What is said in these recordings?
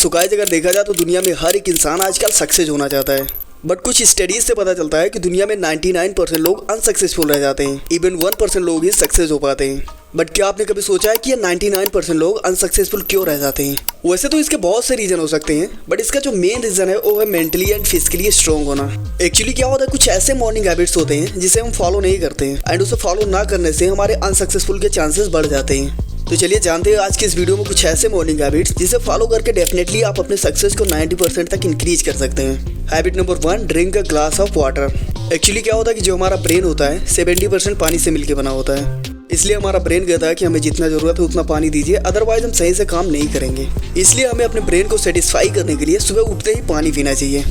So guys, अगर देखा जाए तो दुनिया में हर एक इंसान आजकल सक्सेस होना चाहता है, बट कुछ स्टडीज से पता चलता है कि दुनिया में 99% लोग अनसक्सेसफुल रह जाते हैं। इवन 1% लोग ही सक्सेस हो पाते हैं। बट क्या आपने कभी सोचा है कि ये 99% लोग अनसक्सेसफुल क्यों रह जाते हैं? वैसे तो इसके बहुत से रीजन हो सकते हैं, बट इसका जो मेन रीजन है वो है मेंटली एंड फिजिकली स्ट्रॉन्ग होना। एक्चुअली क्या होता है, कुछ ऐसे मॉर्निंग हैबिट्स होते हैं जिसे हम फॉलो नहीं करते हैं एंड उसे फॉलो ना करने से हमारे अनसक्सेसफुल के चांसेस बढ़ जाते हैं। तो चलिए जानते हैं आज की इस वीडियो में कुछ ऐसे मॉर्निंग हैबिट्स जिसे फॉलो करके डेफिनेटली आप अपने सक्सेस को 90% तक इंक्रीज कर सकते हैं। Habit number 1, drink a glass of water. Actually क्या होता है कि जो हमारा ब्रेन होता है 70% पानी से मिलकर बना होता है, इसलिए हमारा ब्रेन कहता है कि हमें जितना जरूरत है उतना पानी दीजिए, अदरवाइज हम सही से काम नहीं करेंगे। इसलिए हमें अपने ब्रेन को सेटिस्फाई करने के लिए सुबह उठते ही पानी पीना चाहिए।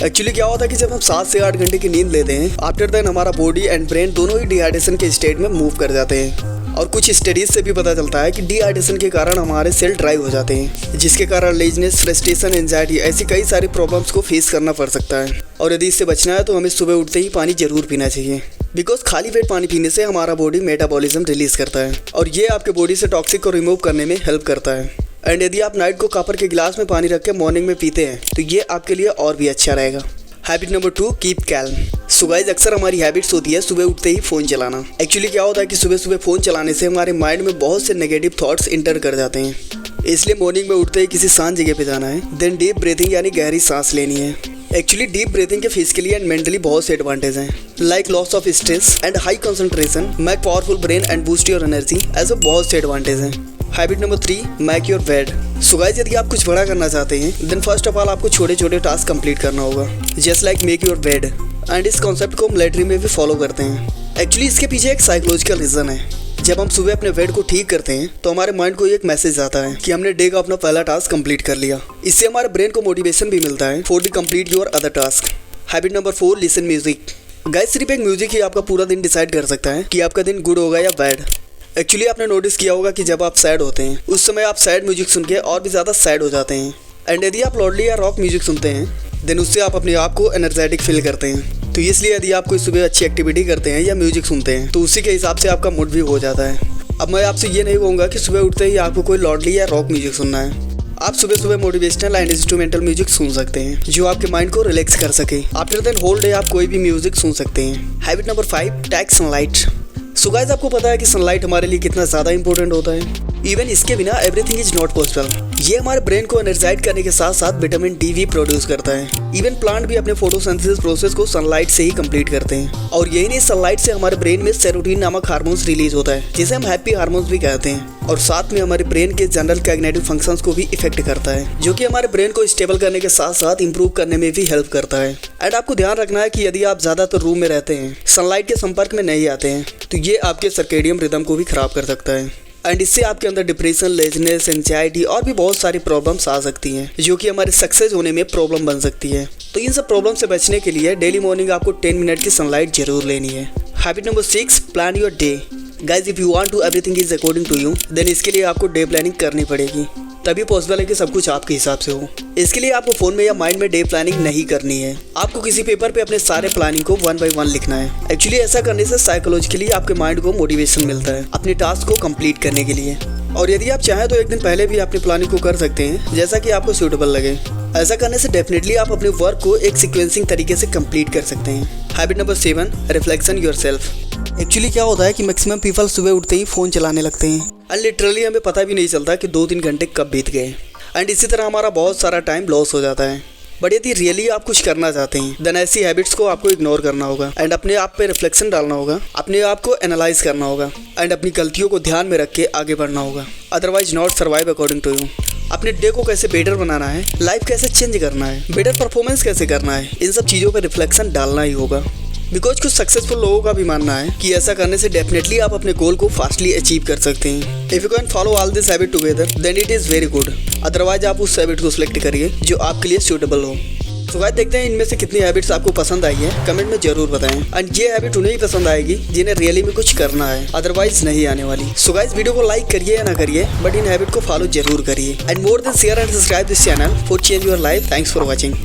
एक्चुअली क्या होता है कि जब हम 7 से 8 घंटे की नींद लेते हैं, आफ्टर दैन हमारा बॉडी एंड ब्रेन दोनों ही डिहाइड्रेशन के स्टेट में मूव कर जाते हैं। और कुछ स्टडीज से भी पता चलता है कि डिहाइड्रेशन के कारण हमारे सेल ड्राई हो जाते हैं, जिसके कारण लेजनेस, फ्रस्ट्रेशन, एंजाइटी ऐसी कई सारी प्रॉब्लम्स को फेस करना पड़ सकता है। और यदि इससे बचना है तो हमें सुबह उठते ही पानी जरूर पीना चाहिए, बिकॉज खाली पेट पानी पीने से हमारा बॉडी मेटाबॉलिज्म रिलीज करता है और ये आपके बॉडी से टॉक्सिक को रिमूव करने में हेल्प करता है। एंड यदि आप नाइट को कॉपर के गिलास में पानी रख के मॉर्निंग में पीते हैं तो ये आपके लिए और भी अच्छा रहेगा। Habit number 2, keep calm. So guys, अक्सर हमारी हैबिट्स होती है सुबह उठते ही फ़ोन चलाना। एक्चुअली क्या होता है कि सुबह सुबह फ़ोन चलाने से हमारे माइंड में बहुत से नेगेटिव थॉट्स इंटर कर जाते हैं। इसलिए मॉर्निंग में उठते ही किसी शांत जगह पे जाना है, देन डीप ब्रीथिंग यानी गहरी सांस लेनी है। एक्चुअली डीप ब्रीथिंग के फिजिकली एंड मेंटली बहुत से एडवांटेज हैं, like loss of stress and high concentration, make powerful brain and boost your energy, ऐसे बहुत से एडवांटेज हैं। Habit number 3, make your bed. So guys, यदि आप कुछ बड़ा करना चाहते हैं देन फर्स्ट ऑफ ऑल आपको छोटे छोटे टास्क कंप्लीट करना होगा, just like make your bed. And इस कॉन्सेप्ट को मिलिट्री में भी फॉलो करते हैं। एक्चुअली इसके पीछे एक साइकोलॉजिकल रीजन है। जब हम सुबह अपने बेड को ठीक करते हैं तो हमारे माइंड को एक मैसेज आता है कि हमने डे का अपना पहला टास्क कंप्लीट कर लिया। इससे हमारे ब्रेन को मोटिवेशन भी मिलता है for the complete your other task. Habit number 4, listen music. Guys, सिर्फ एक म्यूजिक ही आपका पूरा दिन डिसाइड कर सकता है कि आपका दिन गुड होगा या बैड। एक्चुअली आपने नोटिस किया होगा कि जब आप सैड होते हैं उस समय आप सैड म्यूजिक सुन के और भी ज़्यादा सैड हो जाते हैं। एंड यदि आप लॉडली या रॉक म्यूजिक सुनते हैं देन उससे आप अपने आप को एनर्जेटिक फील करते हैं। तो इसलिए यदि आप कोई सुबह अच्छी एक्टिविटी करते हैं या म्यूजिक सुनते हैं तो उसी के हिसाब से आपका मूड भी हो जाता है। अब मैं आपसे ये नहीं कहूँगा कि सुबह उठते ही आपको कोई लॉडली या रॉक म्यूजिक सुनना है। आप सुबह सुबह मोटिवेशनल एंड इंस्ट्रूमेंटल म्यूजिक सुन सकते हैं जो आपके माइंड को रिलैक्स कर सके। आफ्टर देन होल डे आप कोई भी म्यूजिक सुन सकते हैं। Habit number 5, take sunlight. So guys, आपको पता है कि सनलाइट हमारे लिए कितना ज़्यादा इंपॉर्टेंट होता है। इवन इसके बिना एवरीथिंग इज नॉट पॉसिबल। ये हमारे ब्रेन को एनर्जाइज करने के साथ साथ विटामिन डी भी प्रोड्यूस करता है। इवन प्लांट भी अपने फोटोसिंथेसिस प्रोसेस को सनलाइट से ही कंप्लीट करते हैं। और यही नहीं, सनलाइट से हमारे ब्रेन में सेरोटोनिन नामक हार्मोन्स रिलीज होता है जिसे हम हैप्पी हार्मोन्स भी कहते हैं। और साथ में हमारे ब्रेन के जनरल कॉग्निटिव फंक्शंस को भी इफेक्ट करता है, जो कि हमारे ब्रेन को स्टेबल करने के साथ साथ इंप्रूव करने में भी हेल्प करता है। एंड आपको ध्यान रखना है कि यदि आप ज़्यादातर रूम में रहते हैं, सनलाइट के संपर्क में नहीं आते हैं, तो ये आपके सर्केडियम रिदम को भी खराब कर सकता है। एंड इससे आपके अंदर डिप्रेशन, लेजनेस, एंजाइटी और भी बहुत सारी प्रॉब्लम्स आ सकती हैं, जो कि हमारे सक्सेस होने में प्रॉब्लम बन सकती है। तो इन सब प्रॉब्लम से बचने के लिए डेली मॉर्निंग आपको 10 मिनट की सनलाइट जरूर लेनी है। Habit number 6, plan your day. Guys, if you want to everything is according to you then इसके लिए आपको डे प्लानिंग करनी पड़ेगी, तभी पॉसिबल है कि सब कुछ आपके हिसाब से हो। इसके लिए आपको फोन में या माइंड में डे प्लानिंग नहीं करनी है, आपको किसी पेपर पे अपने सारे प्लानिंग को 1 बाय 1 लिखना है। एक्चुअली ऐसा करने से साइकोलॉजिकली आपके माइंड को मोटिवेशन मिलता है अपने टास्क को कंप्लीट करने के लिए। और यदि आप चाहें तो एक दिन पहले भी अपनी प्लानिंग को कर सकते हैं, जैसा कि आपको सूटेबल लगे। ऐसा करने से डेफिनेटली आप अपने वर्क को एक सीक्वेंसिंग तरीके से कंप्लीट कर सकते हैं। Habit number 7, reflection yourself. Actually क्या होता है कि मैक्सिमम पीपल सुबह उठते ही फ़ोन चलाने लगते हैं एंड लिटरली हमें पता भी नहीं चलता कि 2-3 घंटे कब बीत गए। एंड इसी तरह हमारा बहुत सारा टाइम लॉस हो जाता है। बट यदि रियली आप कुछ करना चाहते हैं देन ऐसी हैबिट्स को आपको इग्नोर करना होगा एंड अपने आप पे रिफ्लेक्शन डालना होगा, अपने आप को एनालाइज करना होगा एंड अपनी गलतियों को ध्यान में रख के आगे बढ़ना होगा। Otherwise not survive according to you. अपने डे को कैसे बेटर बनाना है, लाइफ कैसे चेंज करना है, बेटर परफॉर्मेंस कैसे करना है, इन सब चीज़ों पर रिफ्लेक्शन डालना ही होगा। बिकॉज कुछ सक्सेसफुल लोगों का भी मानना है कि ऐसा करने से डेफिनेटली आप अपने गोल को फास्टली अचीव कर सकते हैं। If you can follow all this habit together then it is very good. Otherwise आप उस हैबिट को सिलेक्ट करिए जो आपके लिए सूटेबल हो। तो गाइस, देखते हैं इनमें से कितनी हैबिट्स आपको पसंद आई है, कमेंट में जरूर बताएं। एंड ये हैबिट उन्हें ही पसंद आएगी जिन्हें रियली में कुछ करना है, अदरवाइज नहीं आने वाली। सो गाइस, वीडियो को लाइक करिए या ना करिए बट इन हैबिट को फॉलो जरूर करिए। And more than share and subscribe this channel for change your life. Thanks for watching.